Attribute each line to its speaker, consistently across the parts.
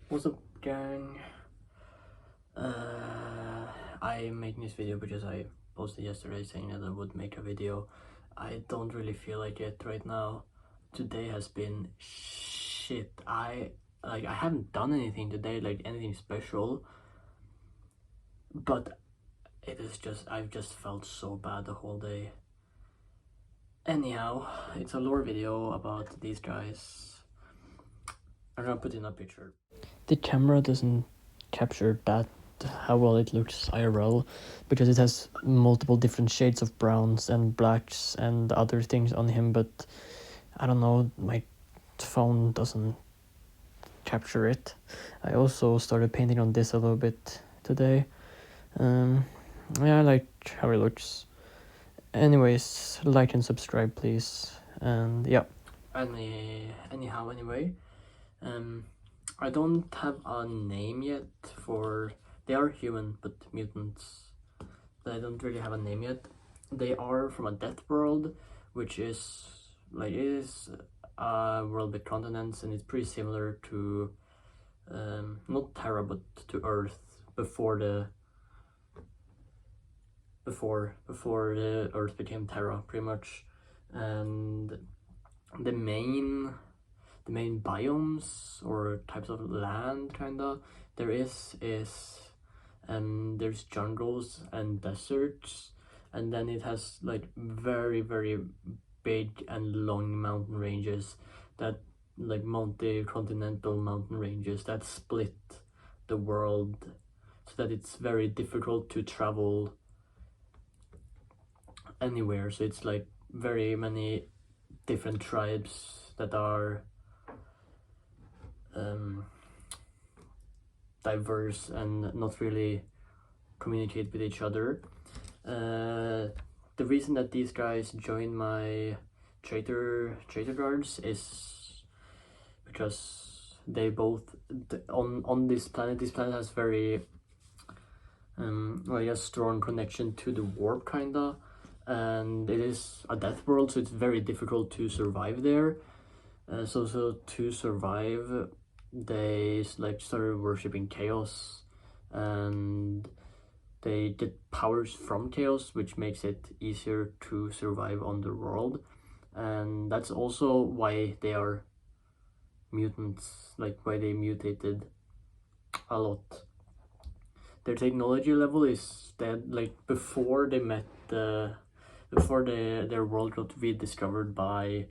Speaker 1: What's up, gang? I'm making this video because I posted yesterday saying that I would make a video. I don't really feel like it right now. Today has been shit. I haven't done anything today, like anything special, but it is just, I've just felt so bad the whole day. Anyhow, it's a lore video about these guys. I'm gonna put in a picture. The camera doesn't capture that how well it looks IRL because it has multiple different shades of browns and blacks and other things on him, but I don't know, my phone doesn't capture it. I also started painting on this a little bit today. Yeah, I like how it looks. Anyways, like and subscribe please, and yeah. Anyhow, I don't have a name yet for... They are human, but mutants. But I don't really have a name yet. They are from a death world, which is a world with continents, and it's pretty similar to not Terra, but to Earth before the Earth became Terra, pretty much. And the main biomes or types of land kinda there's jungles and deserts, and then it has like very big and long mountain ranges, that like multi-continental mountain ranges that split the world so that it's very difficult to travel anywhere. So it's like very many different tribes that are diverse and not really communicate with each other. The reason that these guys join my traitor guards is because they both on this planet. This planet has very a strong connection to the warp kinda, and it is a death world, so it's very difficult to survive there. So to survive, they like started worshipping chaos, and they get powers from chaos, which makes it easier to survive on the world. And that's also why they are mutants, like why they mutated a lot. Their technology level is that like before they met their world got rediscovered by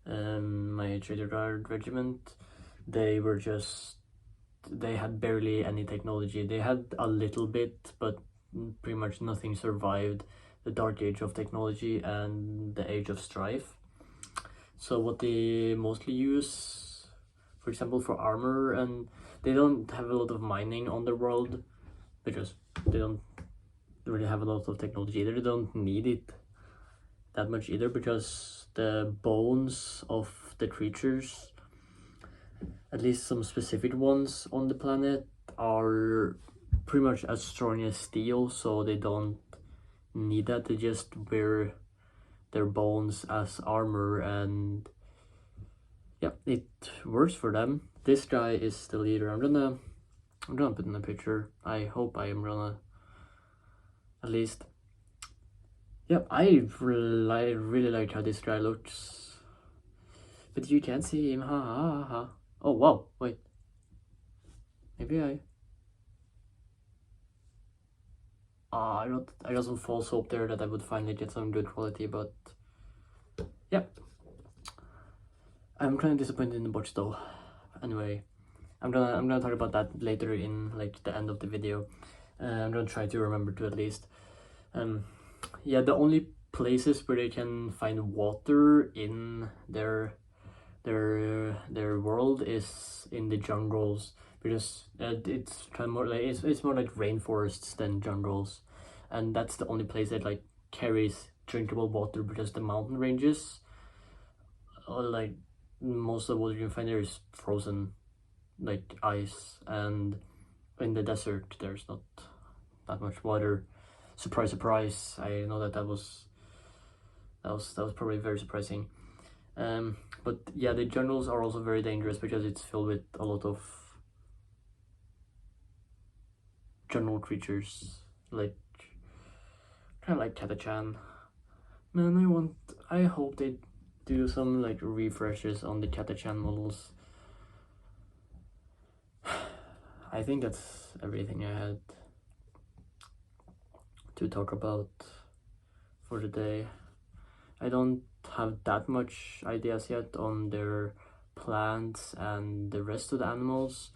Speaker 1: my traitor guard regiment, they had barely any technology. They had a little bit, but pretty much nothing survived the dark age of technology and the age of strife. So what they mostly use, for example, for armor, and they don't have a lot of mining on the world because they don't really have a lot of technology either. They don't need it that much either because the bones of the creatures, at least some specific ones on the planet, are pretty much as strong as steel, so they don't need that. They just wear their bones as armor, and yeah, it works for them. This guy is the leader. I'm gonna put in a picture. I hope I am gonna at least. Yep, I really like how this guy looks, but you can't see him. Ha ha ha. Oh wow, wait. Maybe I got some false hope there that I would finally get some good quality, but yeah. I'm kind of disappointed in the box though. Anyway, I'm gonna talk about that later in like the end of the video. I'm gonna try to remember to at least. Yeah, the only places where they can find water in their world is in the jungles, because it's kind of more like it's more like rainforests than jungles, and that's the only place that like carries drinkable water, because the mountain ranges, like most of the water you can find there is frozen, like ice, and in the desert there's not that much water. Surprise, surprise. I know that was probably very surprising. But yeah, the jungles are also very dangerous because it's filled with a lot of general creatures, like kind of like Katachan. Man, I hope they do some like refreshes on the Katachan models. I think that's everything I had to talk about for the day. I don't have that much ideas yet on their plants and the rest of the animals.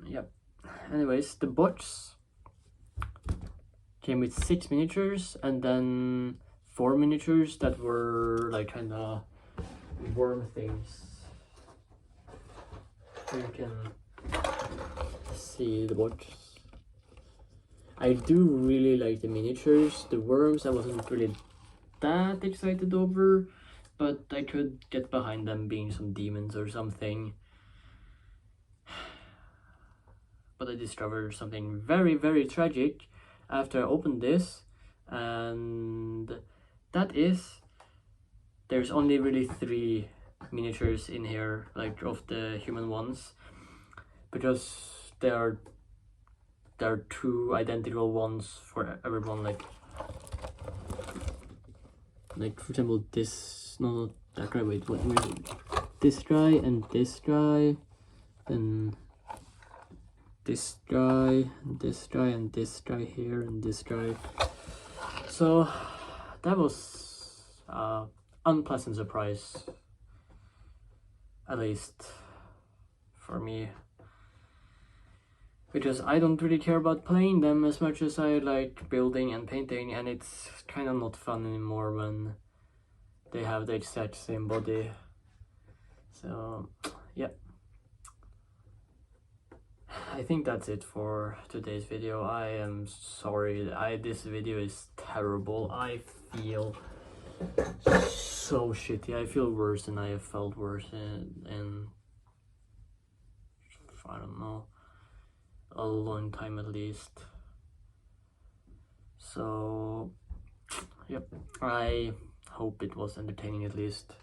Speaker 1: Yeah. Anyways, the box came with 6 miniatures and then 4 miniatures that were like kind of worm things. So you can see the box. I do really like the miniatures. The worms I wasn't really that excited over, but I could get behind them being some demons or something. But I discovered something very, very tragic after I opened this, and that is there's only really 3 miniatures in here, like of the human ones, because there are 2 identical ones for everyone, like for example this, no, not that guy, wait, what, where is it? This guy and this guy, then this guy, and this guy, and this guy here, and this guy. So that was an unpleasant surprise, at least for me, because I don't really care about playing them as much as I like building and painting, and it's kind of not fun anymore when they have the exact same body. So yeah, I think that's it for today's video. I am sorry, this video is terrible. I feel so shitty. I feel worse than I have felt worse in I don't know, a long time at least. So yep, I hope it was entertaining at least.